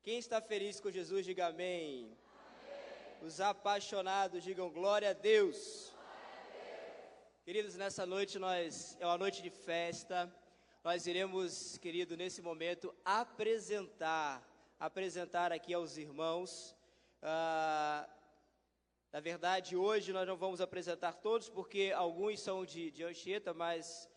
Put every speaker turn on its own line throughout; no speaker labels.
Quem está feliz com Jesus, diga amém. Amém. Os apaixonados, digam glória a Deus. Queridos, nessa noite é uma noite de festa. Nós iremos, querido, nesse momento, apresentar aqui aos irmãos. Na verdade, hoje nós não vamos apresentar todos, porque alguns são de Anchieta, mas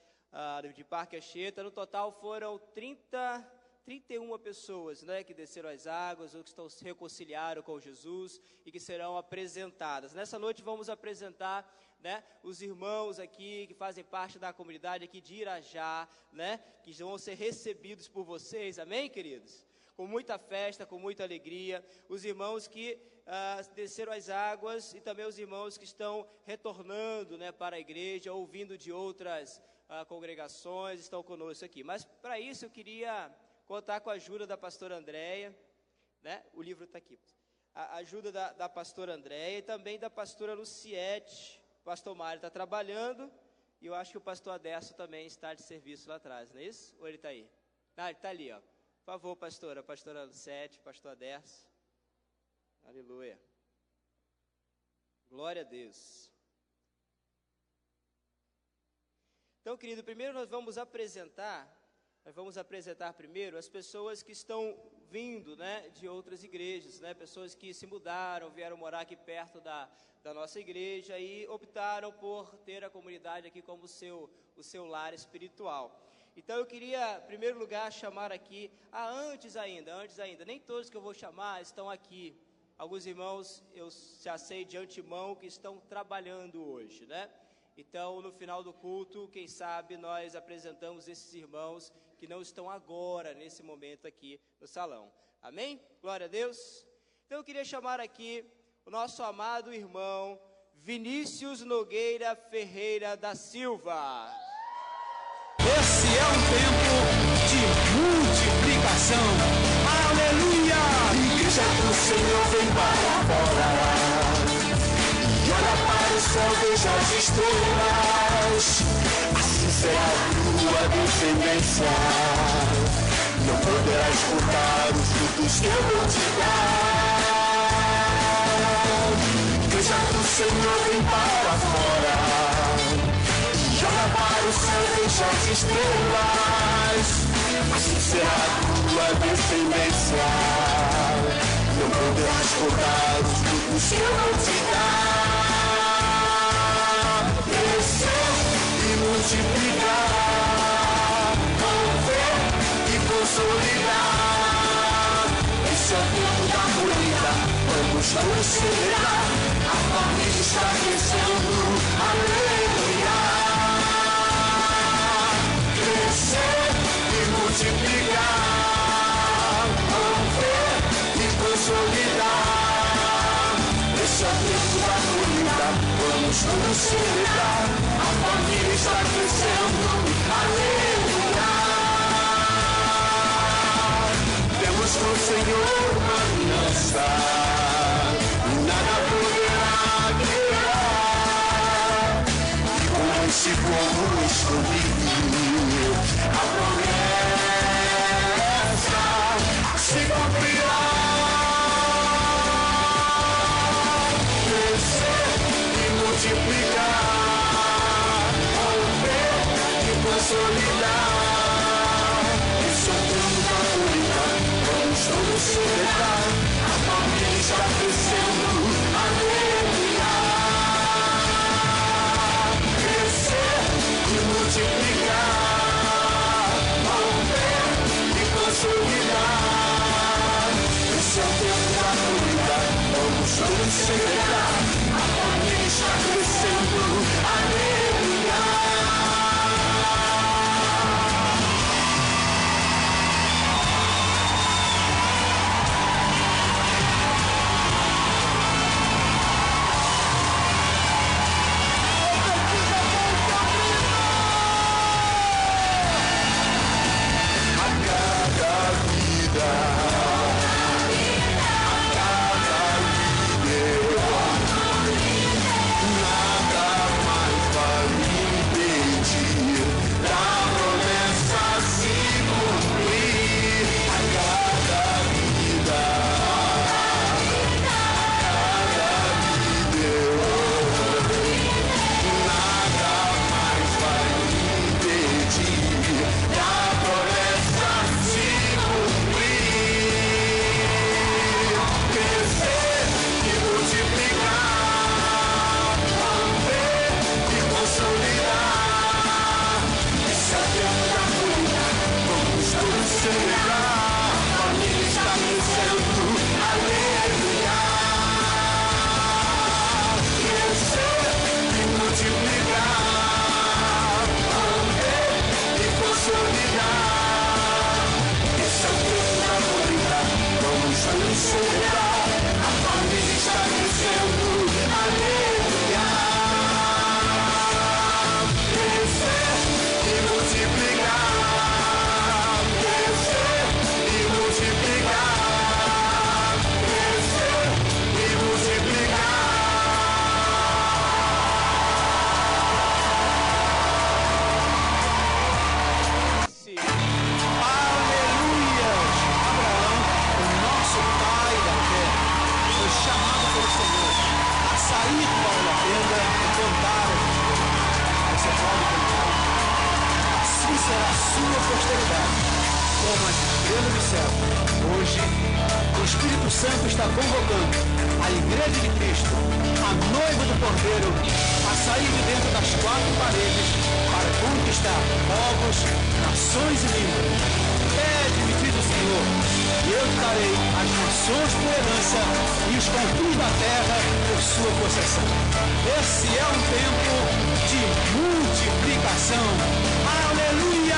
de Parque Anchieta. No total foram 31 pessoas, né, que desceram as águas, ou que se reconciliaram com Jesus e que serão apresentadas. Nessa noite vamos apresentar, né, os irmãos aqui que fazem parte da comunidade aqui de Irajá, né, que vão ser recebidos por vocês, amém, queridos? Com muita festa, com muita alegria, os irmãos que desceram as águas e também os irmãos que estão retornando, né, para a igreja, ouvindo de outras congregações, estão conosco aqui. Mas para isso eu queria contar com a ajuda da pastora Andréia, né? O livro está aqui. A ajuda da pastora Andréia e também da pastora Luciete. O pastor Mário está trabalhando e eu acho que o pastor Aderso também está de serviço lá atrás, não é isso? Ou ele está aí? Não, ele está ali, ó. Por favor, pastora Luciete, pastor Aderso. Aleluia. Glória a Deus. Então, querido, primeiro nós vamos apresentar primeiro as pessoas que estão vindo, né, de outras igrejas, né, pessoas que se mudaram, vieram morar aqui perto da nossa igreja e optaram por ter a comunidade aqui como o seu lar espiritual. Então eu queria, em primeiro lugar, chamar aqui, antes ainda, nem todos que eu vou chamar estão aqui. Alguns irmãos eu já sei de antemão que estão trabalhando hoje, né? Então, no final do culto, quem sabe nós apresentamos esses irmãos que não estão agora, nesse momento aqui no salão. Amém? Glória a Deus. Então, eu queria chamar aqui o nosso amado irmão Vinícius Nogueira Ferreira da Silva.
Esse é um tempo de multiplicação. Aleluia! Igreja do Senhor vem para fora. Olha para o céu, veja as estrelas. Assim será a tua descendência. Não poderás contar os frutos que eu vou te dar. Igreja do Senhor vem para fora. Olha para o céu, veja as estrelas. Assim será a tua descendência. Não poderás contar os frutos que eu vou te dar. Crescer e multiplicar, mover e consolidar. Esse é o tempo da colheita, vamos todos celebrar. A família está crescendo, aleluia. Crescer e multiplicar, mover e consolidar. Esse é o tempo da colheita, vamos todos celebrar. A família está crescendo, aleluia. Temos com o Senhor uma aliança, e nada poderá quebrar. E com esse povo escolhido, a promessa se cumprirá. Multiplicar, romper e consolidar. Esse é o tempo da colheita, vamos todos celebrar. A família está crescendo, aleluia. Crescer e multiplicar, romper e consolidar. Esse é o tempo da colheita, vamos todos celebrar. Está crescendo, aleluia. A cada vida, a cada líder, nada mais vai celebrar, a família está crescendo, aleluia. Crescer e multiplicar, crescer e multiplicar, crescer e multiplicar.
Chamado pelo Senhor a sair para a tenda e cantar. Você pode cantar. Assim será a sua posteridade, como as estrelas do céu. Hoje, o Espírito Santo está convocando a Igreja de Cristo, a noiva do Cordeiro, a sair de dentro das quatro paredes para conquistar povos, nações e línguas. Pede-me, diz o Senhor, e eu te darei as nações por herança e os confins da terra por sua possessão. Esse é um tempo de multiplicação. Aleluia!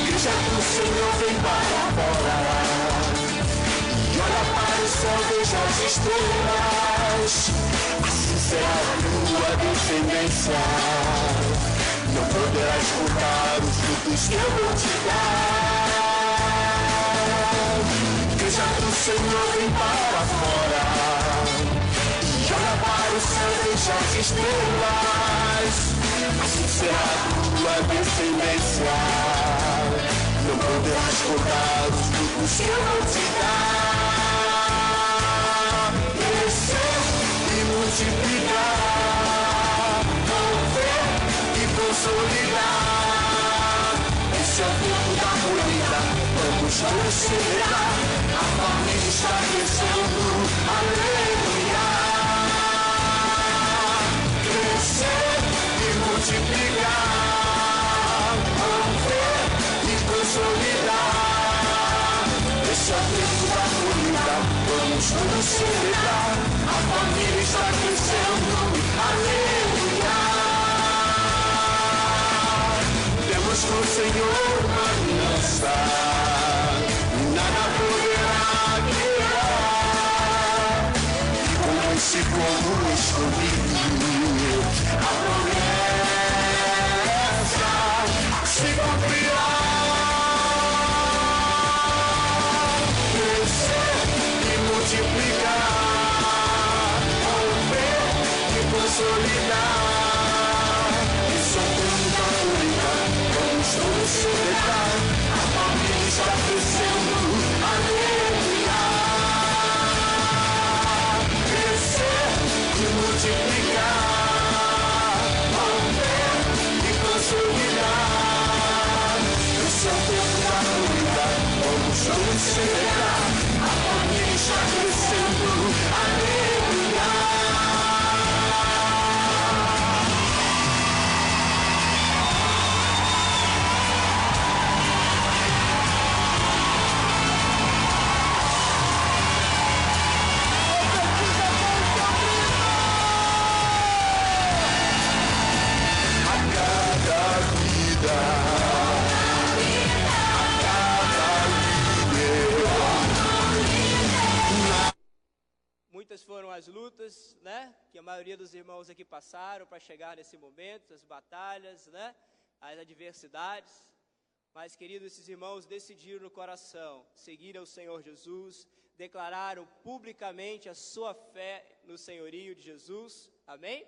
Igreja do Senhor vem para fora, e olha para o céu, veja as estrelas. Assim será a tua descendência, não poderás contar os frutos que eu vou te dar. Igreja do Senhor vem para fora, e olha para o céu, veja as estrelas. Assim será a tua descendência, não poderás contar os frutos que eu vou te dar. Crescer e multiplicar, mover e consolidar. Esse é o tempo da colheita, vamos todos celebrar. A família está crescendo, aleluia. Crescer e multiplicar, mover e consolidar. Esse é o tempo da colheita, vamos todos celebrar. A família está crescendo, aleluia. Temos com o Senhor uma aliança, nada poderá quebrar. E com esse povo escolhido, a promessa se cumprirá. Crescer e multiplicar, romper e consolidar. Isso é o tempo da colheita, vamos todos celebrar. A família está crescendo, aleluia. Crescer e multiplicar, romper e consolidar. Esse é o tempo da colheita, vamos todos celebrar. A família está crescendo, aleluia.
Muitas foram as lutas, né, que a maioria dos irmãos aqui passaram para chegar nesse momento, as batalhas, né, as adversidades. Mas, queridos, esses irmãos decidiram no coração seguir ao Senhor Jesus, declararam publicamente a sua fé no senhorio de Jesus. Amém?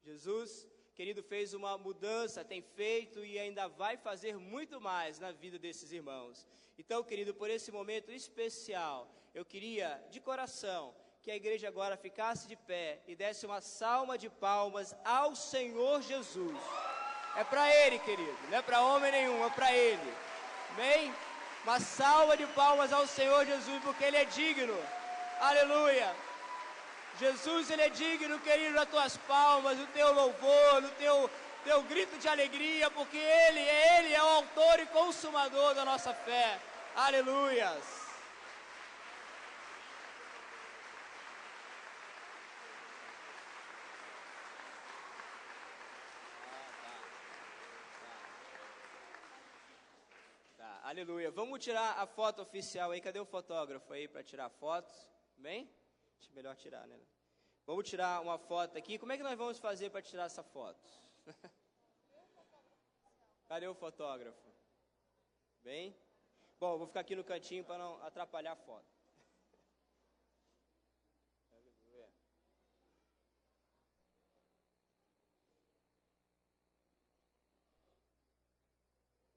Jesus, querido, fez uma mudança, tem feito e ainda vai fazer muito mais na vida desses irmãos. Então, querido, por esse momento especial, eu queria, de coração, que a igreja agora ficasse de pé e desse uma salva de palmas ao Senhor Jesus. É para Ele, querido, não é para homem nenhum, é para Ele. Amém? Uma salva de palmas ao Senhor Jesus, porque Ele é digno. Aleluia! Jesus, Ele é digno, querido, das tuas palmas, do teu louvor, do teu grito de alegria, porque Ele é o autor e consumador da nossa fé. Aleluias! Aleluia. Vamos tirar a foto oficial aí. Cadê o fotógrafo aí para tirar fotos? Amém? Acho melhor tirar, né? Vamos tirar uma foto aqui. Como é que nós vamos fazer para tirar essa foto? Cadê o fotógrafo? Bem? Bom, eu vou ficar aqui no cantinho para não atrapalhar a foto.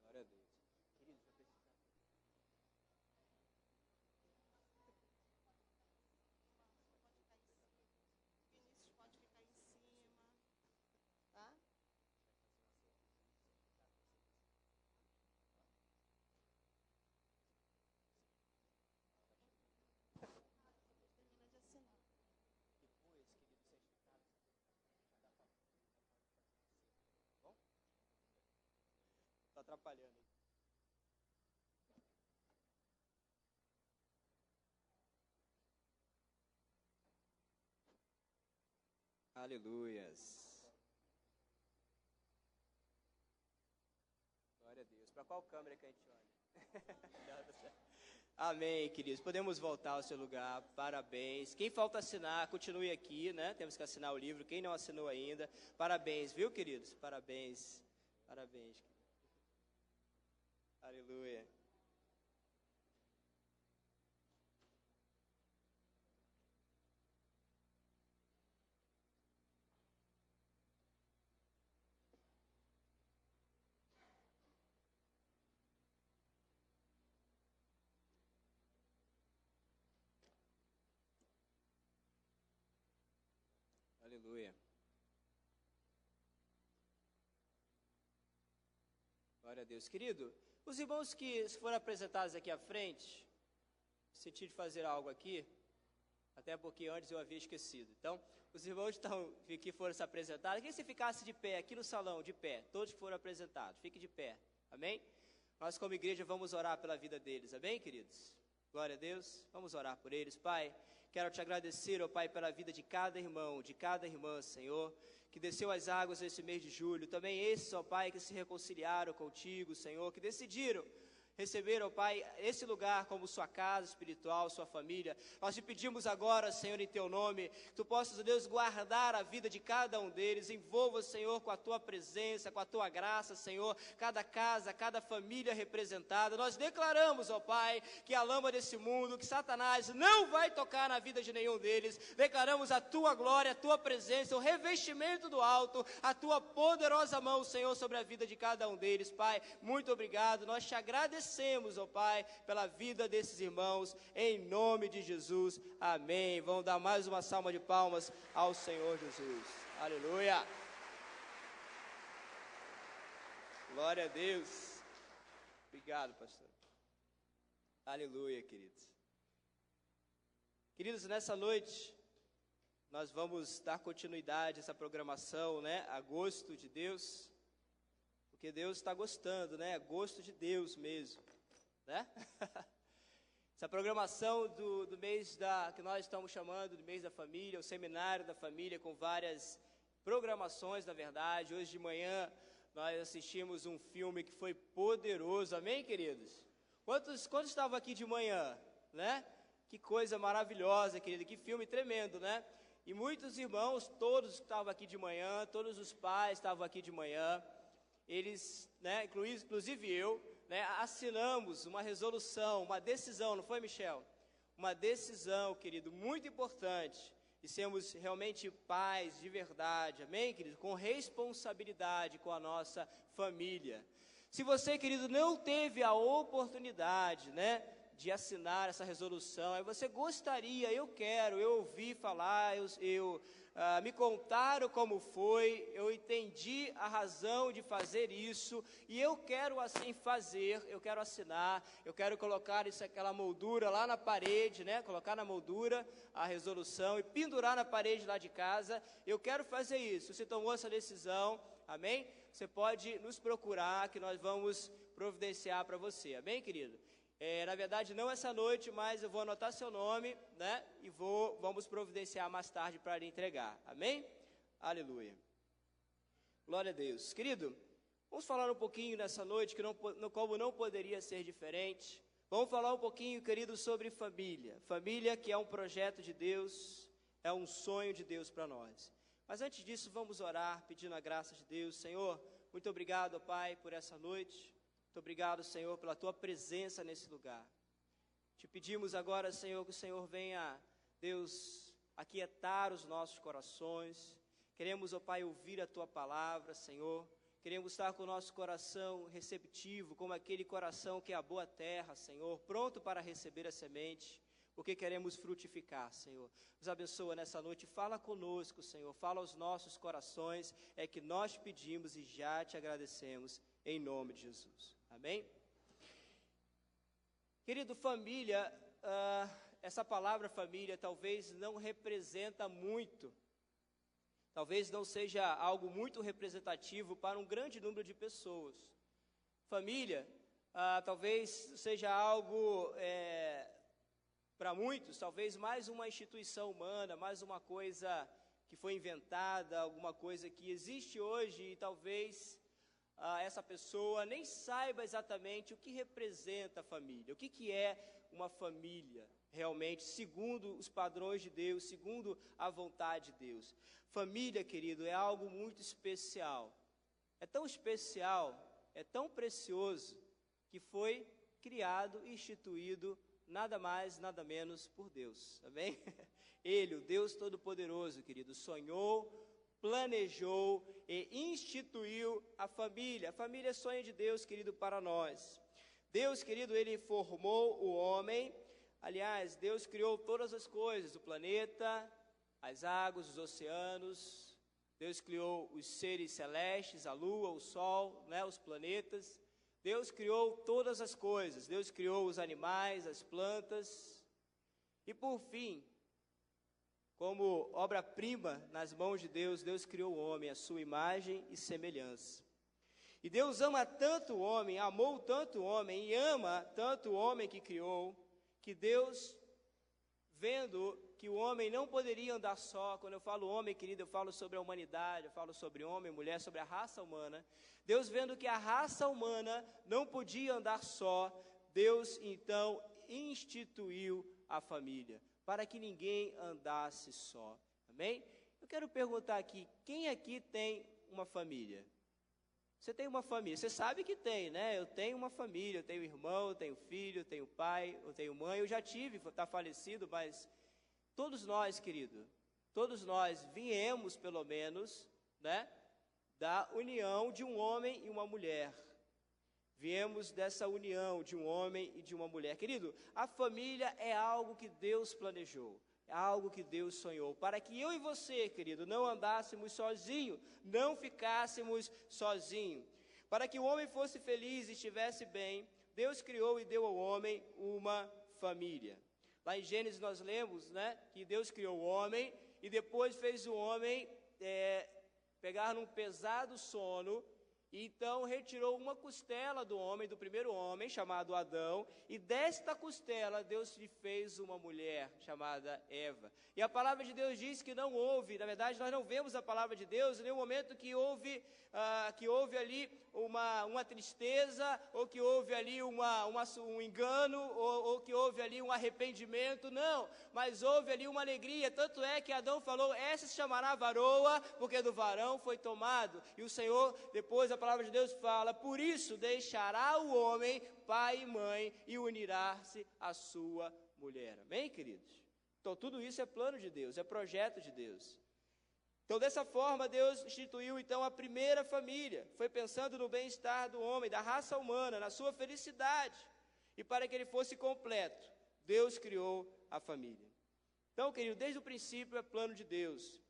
Glória a Deus. Queridos, eu preciso.
Vinícius pode ficar em cima, tá? Termina de assinar.
Depois, querido, certificado. Bom? Tá atrapalhando aí. Aleluias. Glória a Deus. Para qual câmera que a gente olha? Amém, queridos. Podemos voltar ao seu lugar. Parabéns. Quem falta assinar, continue aqui, né? Temos que assinar o livro. Quem não assinou ainda, parabéns, viu, queridos? Parabéns. Parabéns. Aleluia. Aleluia. Glória a Deus. Querido, os irmãos que foram apresentados aqui à frente, senti de fazer algo aqui, até porque antes eu havia esquecido. Então, os irmãos que foram se apresentar, queria que você ficasse de pé, aqui no salão, de pé, todos que foram apresentados, fique de pé, amém? Nós como igreja vamos orar pela vida deles, amém, queridos? Glória a Deus, vamos orar por eles. Pai, quero te agradecer, ó Pai, pela vida de cada irmão, de cada irmã, Senhor, que desceu as águas nesse mês de julho. Também esses, ó Pai, que se reconciliaram contigo, Senhor, que decidiram receber, ó Pai, esse lugar como sua casa espiritual, sua família. Nós te pedimos agora, Senhor, em teu nome, que tu possas, ó Deus, guardar a vida de cada um deles, envolva, Senhor, com a tua presença, com a tua graça, Senhor, cada casa, cada família representada. Nós declaramos, ó Pai, que a lama desse mundo, que Satanás não vai tocar na vida de nenhum deles. Declaramos a tua glória, a tua presença, o revestimento do alto, a tua poderosa mão, Senhor, sobre a vida de cada um deles. Pai, muito obrigado, nós te agradecemos, ó Pai, pela vida desses irmãos, em nome de Jesus, amém. Vamos dar mais uma salva de palmas ao Senhor Jesus, aleluia, glória a Deus, obrigado, pastor, aleluia, queridos. Queridos, nessa noite, nós vamos dar continuidade a essa programação, né, a gosto de Deus, porque Deus está gostando, né? É gosto de Deus mesmo, né? Essa programação do mês que nós estamos chamando do mês da família, o seminário da família, com várias programações, na verdade. Hoje de manhã nós assistimos um filme que foi poderoso, amém, queridos? Quantos estavam aqui de manhã, né? Que coisa maravilhosa, querido, que filme tremendo, né? E muitos irmãos, todos que estavam aqui de manhã, todos os pais estavam aqui de manhã, eles, né, inclusive eu, né, assinamos uma resolução, uma decisão, não foi, Michel? Uma decisão, querido, muito importante, de sermos realmente pais de verdade, amém, querido? Com responsabilidade com a nossa família. Se você, querido, não teve a oportunidade, né, de assinar essa resolução, aí você gostaria, eu ouvi falar, me contaram como foi, eu entendi a razão de fazer isso, e eu quero assim fazer, eu quero assinar, eu quero colocar aquela moldura lá na parede, né, colocar na moldura a resolução e pendurar na parede lá de casa, eu quero fazer isso. Você tomou essa decisão, amém? Você pode nos procurar, que nós vamos providenciar para você, amém, querido? Na verdade, não essa noite, mas eu vou anotar seu nome, né? E vamos providenciar mais tarde para lhe entregar. Amém? Aleluia. Glória a Deus. Querido, vamos falar um pouquinho nessa noite, como não poderia ser diferente. Vamos falar um pouquinho, querido, sobre família. Família que é um projeto de Deus, é um sonho de Deus para nós. Mas antes disso, vamos orar, pedindo a graça de Deus. Senhor, muito obrigado, Pai, por essa noite. Muito obrigado, Senhor, pela Tua presença nesse lugar. Te pedimos agora, Senhor, que o Senhor venha, Deus, aquietar os nossos corações. Queremos, ó Pai, ouvir a Tua palavra, Senhor. Queremos estar com o nosso coração receptivo, como aquele coração que é a boa terra, Senhor, pronto para receber a semente, porque queremos frutificar, Senhor. Nos abençoa nessa noite, fala conosco, Senhor, fala aos nossos corações, é que nós pedimos e já te agradecemos, em nome de Jesus. Amém? Querido, família, essa palavra família talvez não representa muito. Talvez não seja algo muito representativo para um grande número de pessoas. Família, talvez seja algo, para muitos, talvez mais uma instituição humana, mais uma coisa que foi inventada, alguma coisa que existe hoje e talvez essa pessoa nem saiba exatamente o que representa a família, o que é uma família realmente, segundo os padrões de Deus, segundo a vontade de Deus. Família, querido, é algo muito especial. É tão especial, é tão precioso, que foi criado e instituído nada mais, nada menos por Deus. Amém? Ele, o Deus Todo-Poderoso, querido, sonhou, planejou e instituiu a família. A família é sonho de Deus, querido, para nós. Deus, querido, Ele formou o homem. Aliás, Deus criou todas as coisas, o planeta, as águas, os oceanos. Deus criou os seres celestes, a lua, o sol, né, os planetas. Deus criou todas as coisas. Deus criou os animais, as plantas. E por fim, como obra-prima nas mãos de Deus, Deus criou o homem, a sua imagem e semelhança. E Deus ama tanto o homem, amou tanto o homem e ama tanto o homem que criou, que Deus, vendo que o homem não poderia andar só, quando eu falo homem, querido, eu falo sobre a humanidade, eu falo sobre homem, mulher, sobre a raça humana. Deus vendo que a raça humana não podia andar só, Deus então instituiu a família, para que ninguém andasse só. Amém? Eu quero perguntar aqui, quem aqui tem uma família? Você tem uma família, você sabe que tem, né? Eu tenho uma família, eu tenho irmão, eu tenho filho, eu tenho pai, eu tenho mãe, eu já tive, está falecido, mas todos nós, querido, todos nós viemos, pelo menos, né, da união de um homem e uma mulher. Viemos dessa união de um homem e de uma mulher. Querido, a família é algo que Deus planejou. É algo que Deus sonhou, para que eu e você, querido, não andássemos sozinhos, não ficássemos sozinhos. Para que o homem fosse feliz e estivesse bem, Deus criou e deu ao homem uma família. Lá em Gênesis nós lemos, né, que Deus criou o homem e depois fez o homem pegar num pesado sono. E então retirou uma costela do homem, do primeiro homem, chamado Adão, e desta costela Deus lhe fez uma mulher, chamada Eva. E a palavra de Deus diz que não houve, na verdade nós não vemos a palavra de Deus em nenhum momento que houve ali uma tristeza, ou que houve ali um engano, ou que houve ali um arrependimento, não, mas houve ali uma alegria. Tanto é que Adão falou, essa se chamará varoa, porque do varão foi tomado. E o Senhor, depois a palavra de Deus fala, por isso deixará o homem pai e mãe e unirá-se à sua mulher. Amém, queridos? Então tudo isso é plano de Deus, é projeto de Deus. Então dessa forma Deus instituiu então a primeira família, foi pensando no bem-estar do homem, da raça humana, na sua felicidade, e para que ele fosse completo, Deus criou a família. Então, querido, desde o princípio é plano de Deus.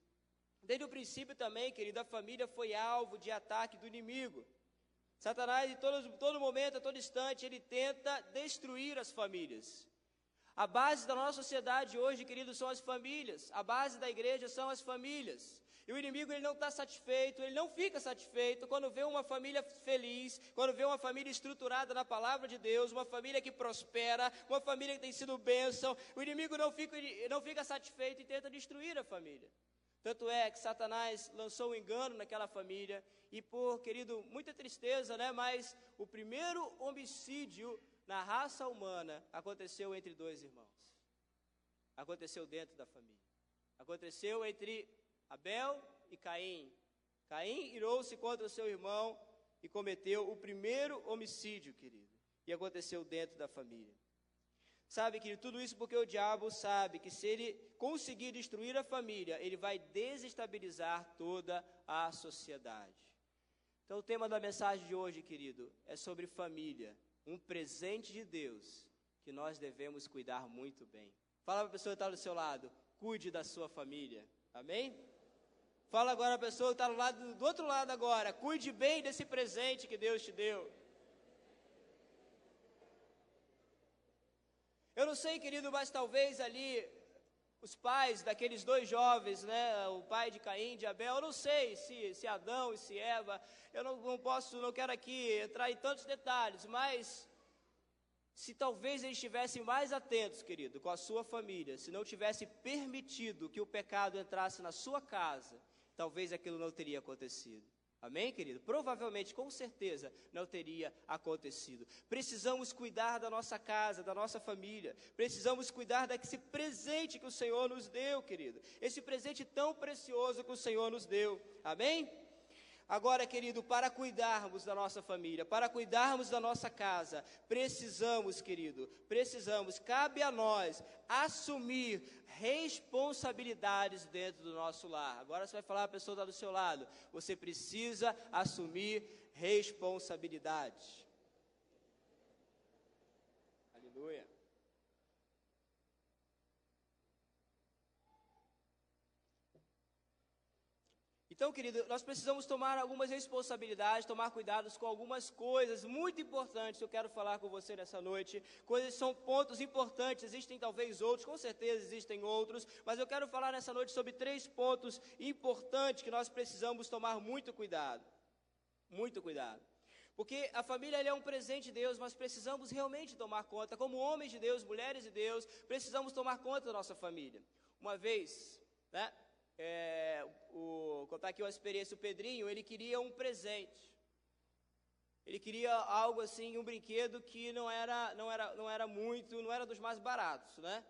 Desde o princípio também, querido, a família foi alvo de ataque do inimigo. Satanás, em todo momento, a todo instante, ele tenta destruir as famílias. A base da nossa sociedade hoje, querido, são as famílias. A base da igreja são as famílias. E o inimigo, ele não está satisfeito, ele não fica satisfeito quando vê uma família feliz, quando vê uma família estruturada na palavra de Deus, uma família que prospera, uma família que tem sido bênção. O inimigo não fica satisfeito e tenta destruir a família. Tanto é que Satanás lançou um engano naquela família e querido, muita tristeza, né? Mas o primeiro homicídio na raça humana, aconteceu entre dois irmãos. Aconteceu dentro da família. Aconteceu entre Abel e Caim. Caim irou-se contra o seu irmão e cometeu o primeiro homicídio, querido. E aconteceu dentro da família. Sabe, querido, tudo isso porque o diabo sabe que se ele conseguir destruir a família, ele vai desestabilizar toda a sociedade. Então o tema da mensagem de hoje, querido, é sobre família. Um presente de Deus que nós devemos cuidar muito bem. Fala para a pessoa que está do seu lado, cuide da sua família. Amém? Fala agora para a pessoa que está do outro lado agora, cuide bem desse presente que Deus te deu. Eu não sei, querido, mas talvez ali os pais daqueles dois jovens, né, o pai de Caim, de Abel, eu não sei se Adão e se Eva, eu não quero aqui entrar em tantos detalhes, mas se talvez eles estivessem mais atentos, querido, com a sua família, se não tivesse permitido que o pecado entrasse na sua casa, talvez aquilo não teria acontecido. Amém, querido? Provavelmente, com certeza, não teria acontecido. Precisamos cuidar da nossa casa, da nossa família. Precisamos cuidar desse presente que o Senhor nos deu, querido. Esse presente tão precioso que o Senhor nos deu. Amém? Agora, querido, para cuidarmos da nossa família, para cuidarmos da nossa casa, cabe a nós assumir responsabilidades dentro do nosso lar. Agora você vai falar, a pessoa está do seu lado, você precisa assumir responsabilidades. Aleluia. Então, querido, nós precisamos tomar algumas responsabilidades, tomar cuidados com algumas coisas muito importantes que eu quero falar com você nessa noite. Coisas são pontos importantes, existem talvez outros, com certeza existem outros, mas eu quero falar nessa noite sobre 3 pontos importantes que nós precisamos tomar muito cuidado. Muito cuidado. Porque a família é um presente de Deus, mas precisamos realmente tomar conta, como homens de Deus, mulheres de Deus, precisamos tomar conta da nossa família. Uma vez, né? Contar aqui uma experiência, o Pedrinho, ele queria um presente. Ele queria algo assim, um brinquedo que não era dos mais baratos, né?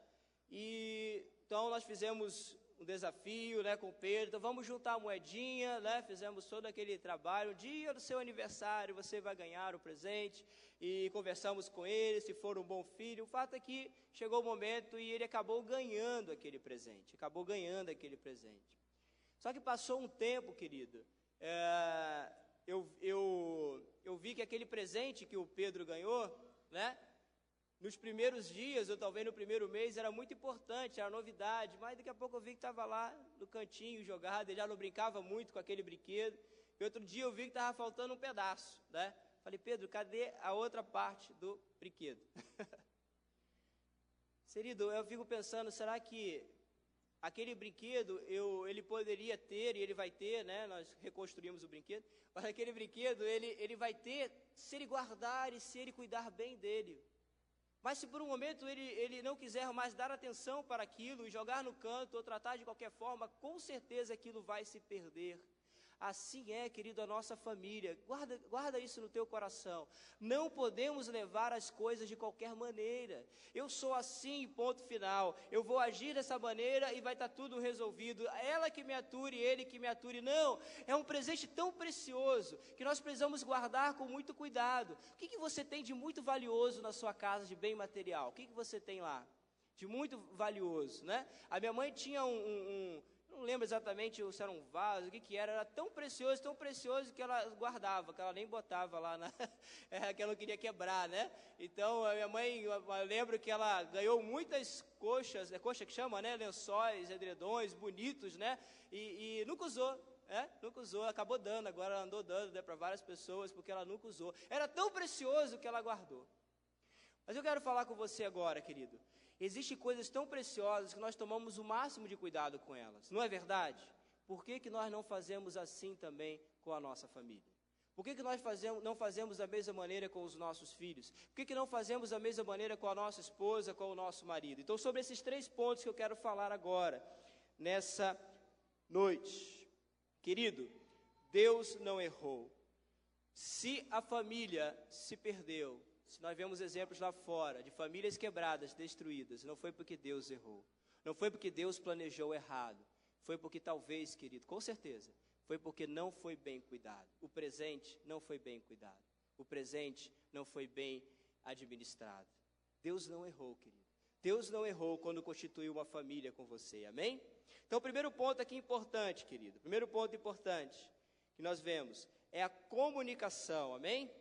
E então nós fizemos um desafio, né, com o Pedro. Então vamos juntar a moedinha, né? Fizemos todo aquele trabalho. Um dia do seu aniversário você vai ganhar o presente. E conversamos com ele, se for um bom filho. O fato é que chegou o momento e ele acabou ganhando aquele presente. Só que passou um tempo, querido, eu vi que aquele presente que o Pedro ganhou, né, nos primeiros dias, ou talvez no primeiro mês, era muito importante, era novidade, mas daqui a pouco eu vi que estava lá no cantinho jogado, ele já não brincava muito com aquele brinquedo, e outro dia eu vi que estava faltando um pedaço, né? Falei, Pedro, cadê a outra parte do brinquedo? Querido, eu fico pensando, será que aquele brinquedo ele poderia ter, e ele vai ter, né? Nós reconstruímos o brinquedo, mas aquele brinquedo ele vai ter se ele guardar e se ele cuidar bem dele. Mas se por um momento ele não quiser mais dar atenção para aquilo e jogar no canto ou tratar de qualquer forma, com certeza aquilo vai se perder. Assim é, querido, a nossa família. Guarda isso no teu coração. Não podemos levar as coisas de qualquer maneira. Eu sou assim, ponto final. Eu vou agir dessa maneira e vai estar tudo resolvido. Ela que me ature, ele que me ature. Não, é um presente tão precioso que nós precisamos guardar com muito cuidado. O que você tem de muito valioso na sua casa de bem material? O que você tem lá de muito valioso, né? A minha mãe tinha não lembro exatamente se era um vaso, o que era tão precioso que ela guardava, que ela nem botava lá, que ela não queria quebrar, né? Então, a minha mãe, eu lembro que ela ganhou muitas coxas, coxa que chama, né? Lençóis, edredões, bonitos, né? E nunca usou, nunca usou, acabou dando, agora ela andou dando, né, para várias pessoas, porque ela nunca usou. Era tão precioso que ela guardou. Mas eu quero falar com você agora, querido. Existem coisas tão preciosas que nós tomamos o máximo de cuidado com elas, não é verdade? Por que nós não fazemos assim também com a nossa família? Por que nós não fazemos da mesma maneira com os nossos filhos? Por que não fazemos da mesma maneira com a nossa esposa, com o nosso marido? Então, sobre esses 3 pontos que eu quero falar agora, nessa noite. Querido, Deus não errou. Se a família se perdeu, se nós vemos exemplos lá fora de famílias quebradas, destruídas, não foi porque Deus errou. Não foi porque Deus planejou errado. Foi porque talvez, querido, com certeza, foi porque não foi bem cuidado. O presente não foi bem cuidado. O presente não foi bem administrado. Deus não errou, querido. Deus não errou quando constituiu uma família com você, amém? Então, o primeiro ponto aqui importante, querido, o primeiro ponto importante que nós vemos é a comunicação, amém?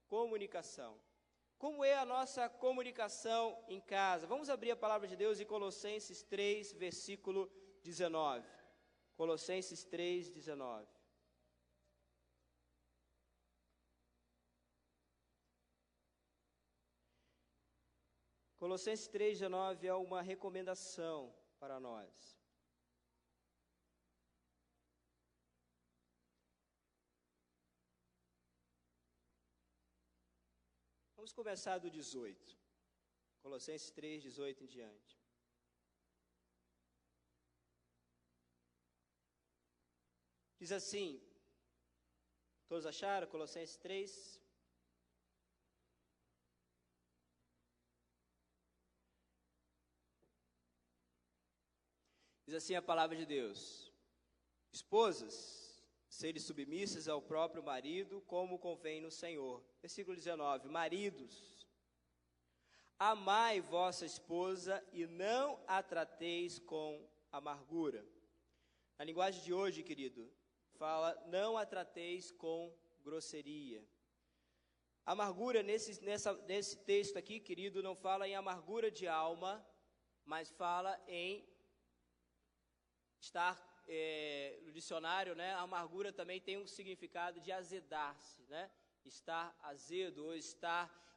Comunicação. Como é a nossa comunicação em casa? Vamos abrir a palavra de Deus em Colossenses 3, versículo 19. Colossenses 3, 19. Colossenses 3, 19 é uma recomendação para nós. Vamos começar do 18. Colossenses 3, 18 em diante. Diz assim, todos acharam? Colossenses 3. Diz assim a palavra de Deus: esposas, sede submissas ao próprio marido, como convém no Senhor. Versículo 19, maridos, amai vossa esposa e não a trateis com amargura. Na linguagem de hoje, querido, fala, não a trateis com grosseria. Amargura, nesse texto aqui, querido, não fala em amargura de alma, mas fala em estar, no dicionário, né, a amargura também tem um significado de azedar-se, né? Estar azedo,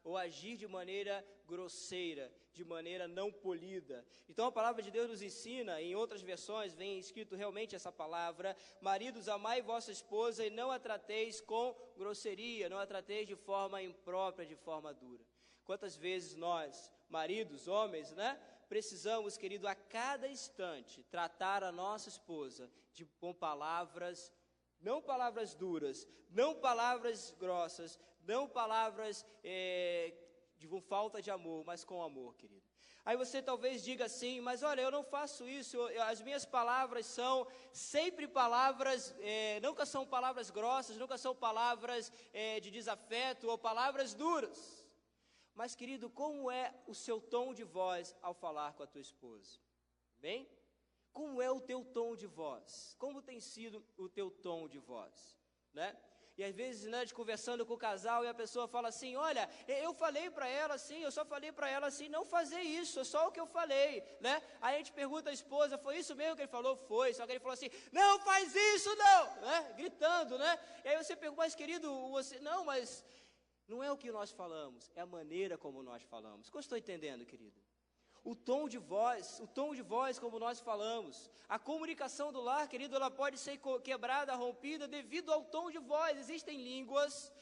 ou agir de maneira grosseira, de maneira não polida. Então a palavra de Deus nos ensina, em outras versões vem escrito realmente essa palavra: maridos, amai vossa esposa e não a trateis com grosseria, não a trateis de forma imprópria, de forma dura. Quantas vezes nós, maridos, homens, né, precisamos, querido, a cada instante tratar a nossa esposa com palavras, não palavras duras, não palavras grossas, não palavras de falta de amor, mas com amor, querido. Aí você talvez diga assim, mas olha, eu não faço isso, as minhas palavras são sempre palavras, nunca são palavras grossas, nunca são palavras de desafeto ou palavras duras. Mas, querido, como é o seu tom de voz ao falar com a tua esposa? Bem? Como é o teu tom de voz? Como tem sido o teu tom de voz? Né? E às vezes, né, conversando com o casal, e a pessoa fala assim, olha, eu falei para ela assim, eu só falei para ela assim, não fazer isso, é só o que eu falei, né? Aí a gente pergunta à esposa, foi isso mesmo que ele falou? Foi, só que ele falou assim, não faz isso não, né? Gritando, né? E aí você pergunta, mas querido, você, não, mas não é o que nós falamos, é a maneira como nós falamos. O que eu estou entendendo, querido? O tom de voz como nós falamos. A comunicação do lar, querido, ela pode ser quebrada, rompida devido ao tom de voz. Existem línguas,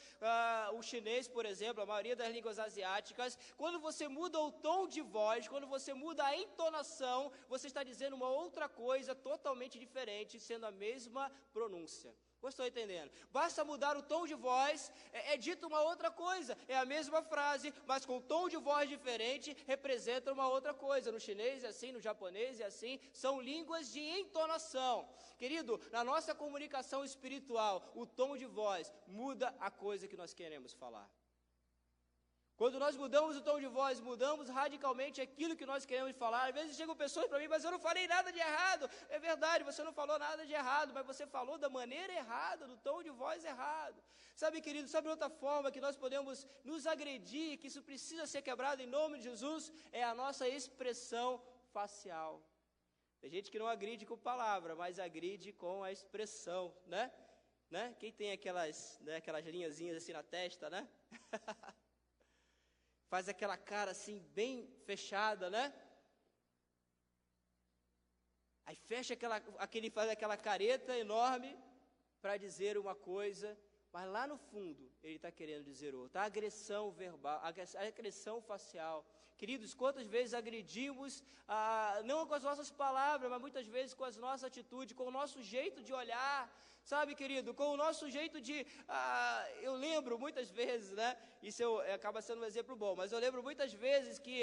o chinês, por exemplo, a maioria das línguas asiáticas, quando você muda o tom de voz, quando você muda a entonação, você está dizendo uma outra coisa totalmente diferente, sendo a mesma pronúncia. Estou entendendo? Basta mudar o tom de voz, é dito uma outra coisa, é a mesma frase, mas com tom de voz diferente, representa uma outra coisa. No chinês é assim, no japonês é assim, são línguas de entonação. Querido, na nossa comunicação espiritual, o tom de voz muda a coisa que nós queremos falar. Quando nós mudamos o tom de voz, mudamos radicalmente aquilo que nós queremos falar. Às vezes chegam pessoas para mim, mas eu não falei nada de errado. É verdade, você não falou nada de errado, mas você falou da maneira errada, do tom de voz errado. Sabe, querido, sabe outra forma que nós podemos nos agredir, que isso precisa ser quebrado em nome de Jesus? É a nossa expressão facial. Tem gente que não agride com palavra, mas agride com a expressão, né? Quem tem aquelas linhazinhas assim na testa, né? Faz aquela cara assim, bem fechada, né? Aí fecha faz aquela careta enorme para dizer uma coisa mas lá no fundo ele está querendo dizer outra. A agressão verbal, a agressão facial. Queridos, quantas vezes agredimos, não com as nossas palavras, mas muitas vezes com as nossas atitudes, com o nosso jeito de olhar, sabe, querido, com o nosso jeito de, eu lembro muitas vezes, né, isso acaba sendo um exemplo bom, mas eu lembro muitas vezes que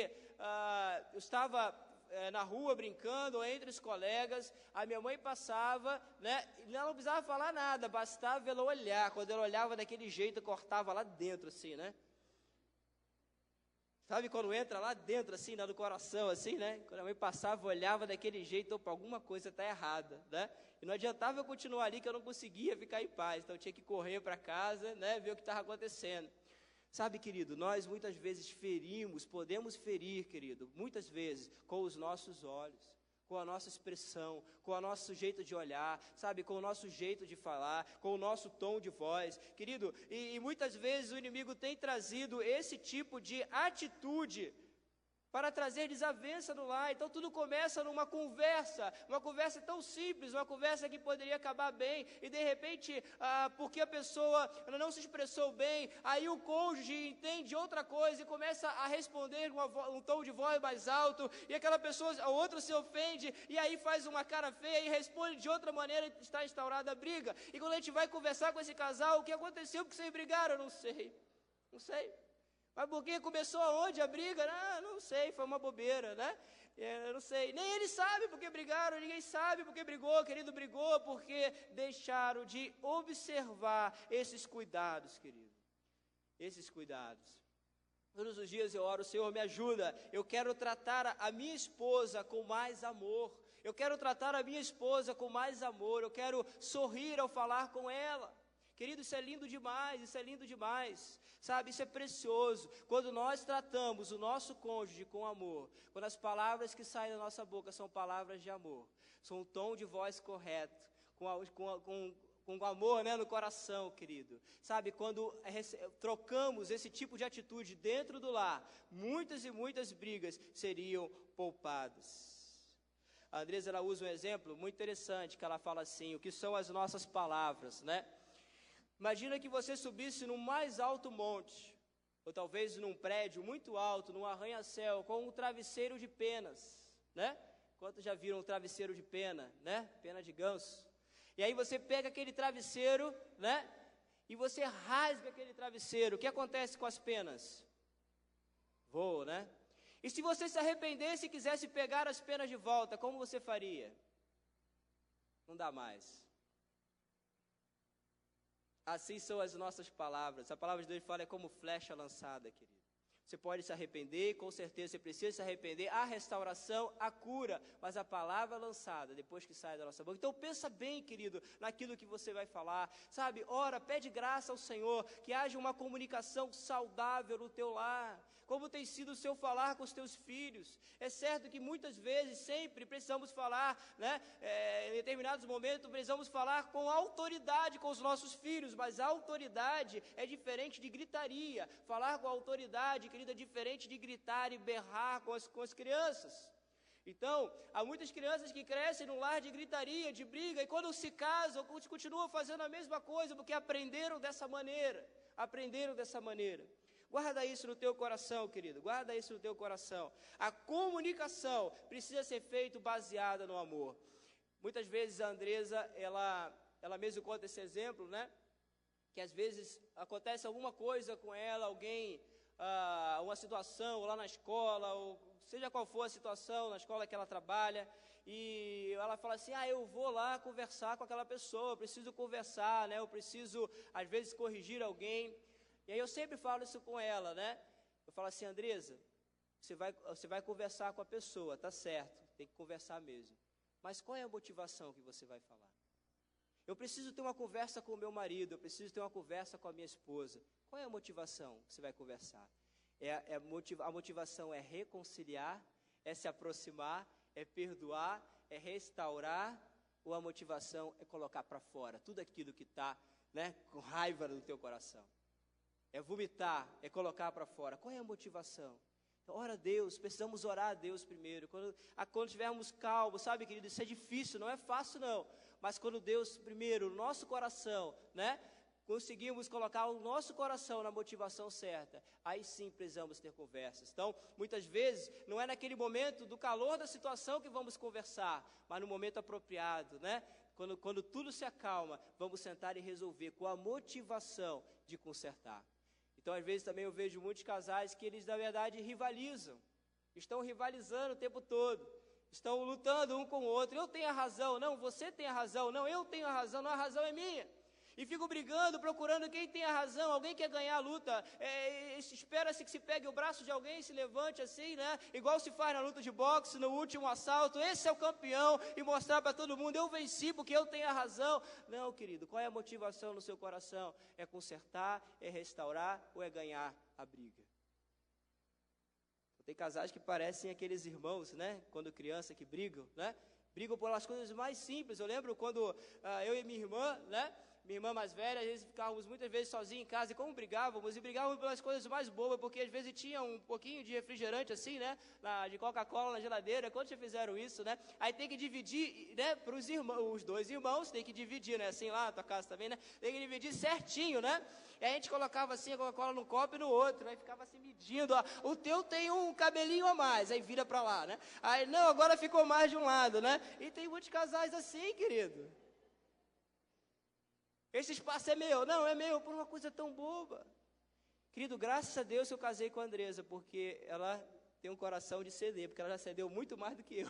eu estava na rua brincando, entre os colegas, a minha mãe passava, né, e ela não precisava falar nada, bastava ela olhar. Quando ela olhava daquele jeito, eu cortava lá dentro, assim, né? Sabe quando entra lá dentro, assim, no coração, assim, né? Quando a mãe passava, olhava daquele jeito, opa, alguma coisa está errada, né? E não adiantava eu continuar ali, que eu não conseguia ficar em paz, então eu tinha que correr para casa, né, ver o que estava acontecendo. Sabe, querido, nós muitas vezes ferimos, podemos ferir, querido, muitas vezes com os nossos olhos, com a nossa expressão, com o nosso jeito de olhar, sabe, com o nosso jeito de falar, com o nosso tom de voz, querido, e muitas vezes o inimigo tem trazido esse tipo de atitude para trazer desavença no lar. Então tudo começa numa conversa tão simples, uma conversa que poderia acabar bem, e de repente, porque a pessoa não se expressou bem, aí o cônjuge entende outra coisa e começa a responder um tom de voz mais alto, e aquela pessoa, a outra se ofende, e aí faz uma cara feia e responde de outra maneira, e está instaurada a briga. E quando a gente vai conversar com esse casal, o que aconteceu, porque vocês brigaram? Eu não sei. Mas por que começou aonde a briga? Não sei, foi uma bobeira, né? Eu não sei. Nem eles sabem porque brigaram, ninguém sabe porque brigou, querido, brigou porque deixaram de observar esses cuidados, querido. Esses cuidados. Todos os dias eu oro, Senhor, me ajuda. Eu quero tratar a minha esposa com mais amor. Eu quero tratar a minha esposa com mais amor. Eu quero sorrir ao falar com ela. Querido, isso é lindo demais, sabe, isso é precioso, quando nós tratamos o nosso cônjuge com amor, quando as palavras que saem da nossa boca são palavras de amor, são um tom de voz correto, com amor, né, no coração, querido, sabe, quando trocamos esse tipo de atitude dentro do lar, muitas e muitas brigas seriam poupadas. A Andresa, ela usa um exemplo muito interessante, que ela fala assim, o que são as nossas palavras, né? Imagina que você subisse no mais alto monte, ou talvez num prédio muito alto, num arranha-céu, com um travesseiro de penas, né? Quantos já viram um travesseiro de pena, né? Pena de ganso. E aí você pega aquele travesseiro, né? E você rasga aquele travesseiro. O que acontece com as penas? Voam, né? E se você se arrependesse e quisesse pegar as penas de volta, como você faria? Não dá mais. Assim são as nossas palavras. A palavra de Deus fala é como flecha lançada, querido. Você pode se arrepender, com certeza você precisa se arrepender. A restauração, a cura, mas a palavra lançada, depois que sai da nossa boca. Então pensa bem, querido, naquilo que você vai falar. Sabe, ora, pede graça ao Senhor, que haja uma comunicação saudável no teu lar. Como tem sido o seu falar com os teus filhos. É certo que muitas vezes, sempre precisamos falar, né, em determinados momentos, precisamos falar com autoridade com os nossos filhos, mas a autoridade é diferente de gritaria. Falar com a autoridade, querida, é diferente de gritar e berrar com as crianças. Então, há muitas crianças que crescem num lar de gritaria, de briga, e quando se casam, continuam fazendo a mesma coisa, porque aprenderam dessa maneira. Guarda isso no teu coração, querido, guarda isso no teu coração. A comunicação precisa ser feita baseada no amor. Muitas vezes a Andresa, ela mesmo conta esse exemplo, né? Que às vezes acontece alguma coisa com ela, alguém, uma situação lá na escola, ou seja qual for a situação na escola que ela trabalha, e ela fala assim, eu vou lá conversar com aquela pessoa, eu preciso conversar, né? Eu preciso, às vezes, corrigir alguém. E aí eu sempre falo isso com ela, né? Eu falo assim, Andresa, você vai conversar com a pessoa, tá certo, tem que conversar mesmo. Mas qual é a motivação que você vai falar? Eu preciso ter uma conversa com o meu marido, eu preciso ter uma conversa com a minha esposa. Qual é a motivação que você vai conversar? A motivação é reconciliar, é se aproximar, é perdoar, é restaurar, ou a motivação é colocar para fora tudo aquilo que está, né, com raiva no teu coração? É vomitar, é colocar para fora. Qual é a motivação? Então, ora a Deus, precisamos orar a Deus primeiro. Quando estivermos calmos, sabe, querido, isso é difícil, não é fácil não. Mas quando Deus primeiro, no nosso coração, né, conseguimos colocar o nosso coração na motivação certa, aí sim precisamos ter conversas. Então, muitas vezes, não é naquele momento do calor da situação que vamos conversar, mas no momento apropriado, né? Quando tudo se acalma, vamos sentar e resolver com a motivação de consertar. Então, às vezes, também eu vejo muitos casais que eles, na verdade, rivalizam. Estão rivalizando o tempo todo. Estão lutando um com o outro. Eu tenho a razão. Não, você tem a razão. Não, eu tenho a razão. Não, a razão é minha. E ficam brigando, procurando quem tem a razão. Alguém quer ganhar a luta. Espera-se que se pegue o braço de alguém e se levante assim, né? Igual se faz na luta de boxe, no último assalto. Esse é o campeão. E mostrar para todo mundo, eu venci porque eu tenho a razão. Não, querido, qual é a motivação no seu coração? É consertar, é restaurar ou é ganhar a briga? Tem casais que parecem aqueles irmãos, né? Quando criança que brigam, né? Brigam pelas coisas mais simples. Eu lembro quando eu e minha irmã, né? Minha irmã mais velha, às vezes ficávamos muitas vezes sozinhos em casa, e como brigávamos? E brigávamos pelas coisas mais bobas, porque às vezes tinha um pouquinho de refrigerante assim, né? De Coca-Cola na geladeira. Quantos já fizeram isso, né? Aí tem que dividir, né? Para os irmãos, os dois irmãos, tem que dividir, né? Assim lá na tua casa também, né? Tem que dividir certinho, né? E a gente colocava assim a Coca-Cola num copo e no outro, né? Ficava assim medindo, ó, o teu tem um cabelinho a mais, aí vira para lá, né? Aí, não, agora ficou mais de um lado, né? E tem muitos casais assim, querido. Esse espaço é meu. Não, é meu, por uma coisa tão boba. Querido, graças a Deus que eu casei com a Andresa, porque ela tem um coração de ceder, porque ela já cedeu muito mais do que eu.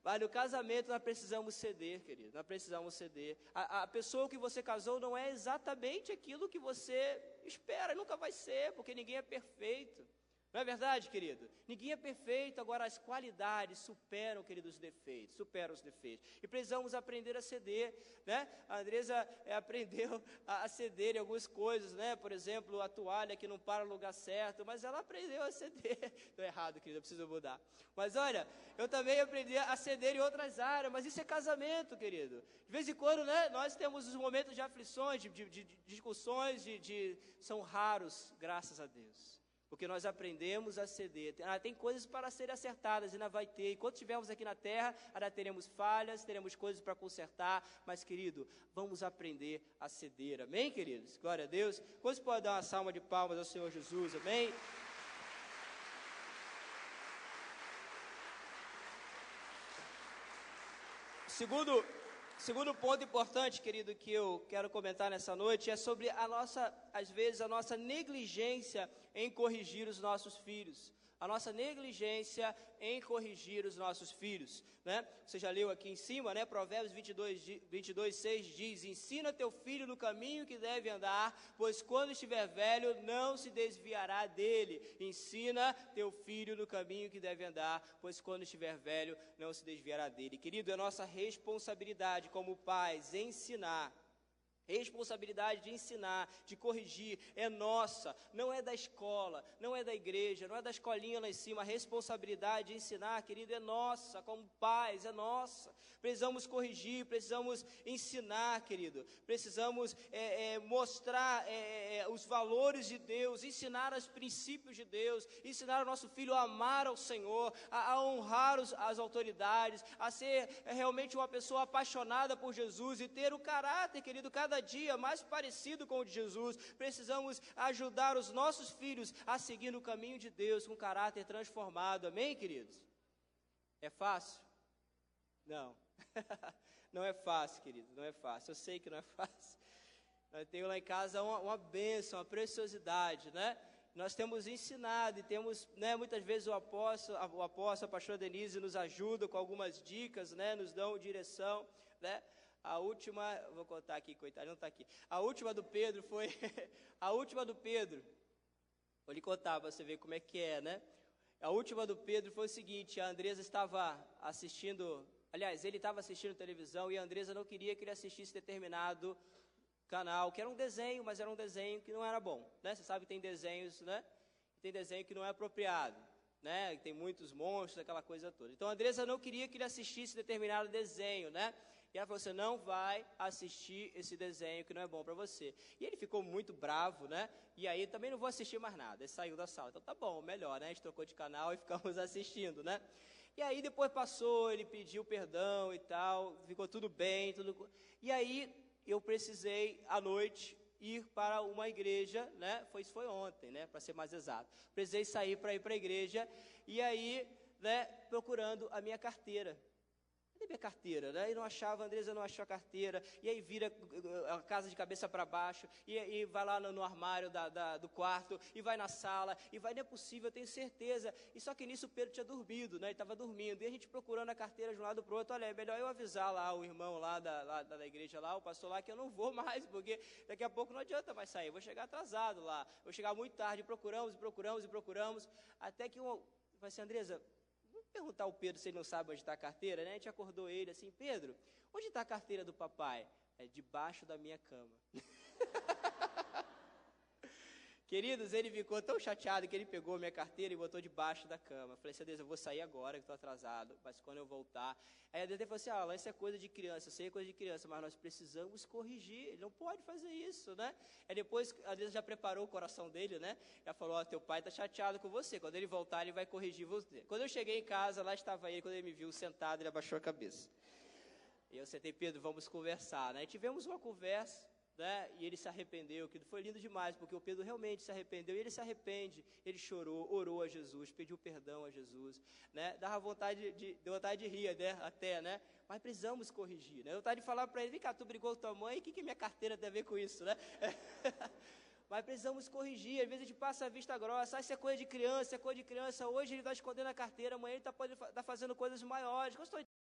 Mas no casamento nós precisamos ceder, querido, nós precisamos ceder. A pessoa que você casou não é exatamente aquilo que você espera, nunca vai ser, porque ninguém é perfeito. Não é verdade, querido? Ninguém é perfeito, agora as qualidades superam, querido, os defeitos, superam os defeitos. E precisamos aprender a ceder, né? A Andresa aprendeu a ceder em algumas coisas, né? Por exemplo, a toalha que não para no lugar certo, mas ela aprendeu a ceder. Estou errado, querido, eu preciso mudar. Mas olha, eu também aprendi a ceder em outras áreas, mas isso é casamento, querido. De vez em quando, né? Nós temos os momentos de aflições, de discussões, são raros, graças a Deus. Porque nós aprendemos a ceder. Tem coisas para serem acertadas, ainda vai ter. Enquanto estivermos aqui na terra, ainda teremos falhas, teremos coisas para consertar. Mas, querido, vamos aprender a ceder. Amém, queridos? Glória a Deus. Quantos podem dar uma salva de palmas ao Senhor Jesus? Amém? Segundo ponto importante, querido, que eu quero comentar nessa noite é sobre às vezes, a nossa negligência em corrigir os nossos filhos. A nossa negligência em corrigir os nossos filhos, né? Você já leu aqui em cima, né? Provérbios 22:6 diz: ensina teu filho no caminho que deve andar, pois quando estiver velho não se desviará dele. Ensina teu filho no caminho que deve andar, pois quando estiver velho não se desviará dele. Querido, é nossa responsabilidade como pais ensinar. Responsabilidade de ensinar, de corrigir, é nossa, não é da escola, não é da igreja, não é da escolinha lá em cima. A responsabilidade de ensinar, querido, é nossa, como pais, é nossa. Precisamos corrigir, precisamos ensinar, querido, precisamos mostrar os valores de Deus, ensinar os princípios de Deus, ensinar o nosso filho a amar ao Senhor, a honrar as autoridades, a ser realmente uma pessoa apaixonada por Jesus e ter o caráter, querido, cada dia mais parecido com o de Jesus. Precisamos ajudar os nossos filhos a seguir no caminho de Deus com caráter transformado. Amém, queridos? É fácil? Não. Não é fácil, querido, não é fácil. Eu sei que não é fácil. Eu tenho lá em casa uma bênção, uma preciosidade, né? Nós temos ensinado e temos, né, muitas vezes o apóstolo, a pastora Denise nos ajuda com algumas dicas, né? Nos dão direção, né? A última, vou contar aqui, coitado, não está aqui. A última do Pedro foi, vou lhe contar para você ver como é que é, né? A última do Pedro foi o seguinte: a Andresa estava assistindo, aliás, ele estava assistindo televisão e a Andresa não queria que ele assistisse determinado canal, que era um desenho, mas era um desenho que não era bom, né? Você sabe que tem desenhos, né? Tem desenho que não é apropriado, né? Tem muitos monstros, aquela coisa toda. Então a Andresa não queria que ele assistisse determinado desenho, né? E ela falou: você não vai assistir esse desenho que não é bom para você. E ele ficou muito bravo, né? E aí também não vou assistir mais nada. Ele saiu da sala. Então tá bom, melhor, né? A gente trocou de canal e ficamos assistindo, né? E aí depois passou, ele pediu perdão e tal, ficou tudo bem, tudo. E aí eu precisei, à noite, ir para uma igreja, né? Isso foi ontem, né? Para ser mais exato. Precisei sair para ir para a igreja, e aí, né, procurando a minha carteira. Cadê minha carteira, né? E não achava, a Andresa não achou a carteira, e aí vira a casa de cabeça para baixo, e vai lá no armário do quarto, e vai na sala, e vai, não é possível, eu tenho certeza. E só que nisso o Pedro tinha dormido, né? Ele estava dormindo, e a gente procurando a carteira de um lado para o outro. Olha, é melhor eu avisar lá o irmão lá da igreja lá, o pastor lá, que eu não vou mais, porque daqui a pouco não adianta mais sair, eu vou chegar atrasado lá, vou chegar muito tarde. Procuramos, até que vai ser, Andresa, perguntar ao Pedro se ele não sabe onde está a carteira, né? A gente acordou ele assim: Pedro, onde está a carteira do papai? É debaixo da minha cama. Queridos, ele ficou tão chateado que ele pegou a minha carteira e botou debaixo da cama. Eu falei assim: Deus, eu vou sair agora que estou atrasado, mas quando eu voltar... Aí a Deus falou assim: Alan, isso é coisa de criança, eu sei que é coisa de criança, mas nós precisamos corrigir, ele não pode fazer isso, né? Aí depois a Deus já preparou o coração dele, né? Já falou: ó, teu pai está chateado com você, quando ele voltar ele vai corrigir você. Quando eu cheguei em casa, lá estava ele, quando ele me viu sentado, ele abaixou a cabeça. E eu sentei: Pedro, vamos conversar, né? E tivemos uma conversa, né? E ele se arrependeu, que foi lindo demais, porque o Pedro realmente se arrependeu, e ele se arrepende, ele chorou, orou a Jesus, pediu perdão a Jesus, né? Deu vontade de rir, né? Até, né? Mas precisamos corrigir, né? Eu vontade de falar para ele: vem cá, tu brigou com tua mãe, o que minha carteira tem a ver com isso, né? Mas precisamos corrigir, às vezes a gente passa a vista grossa: isso é coisa de criança, hoje ele está escondendo a carteira, amanhã ele está fazendo coisas maiores.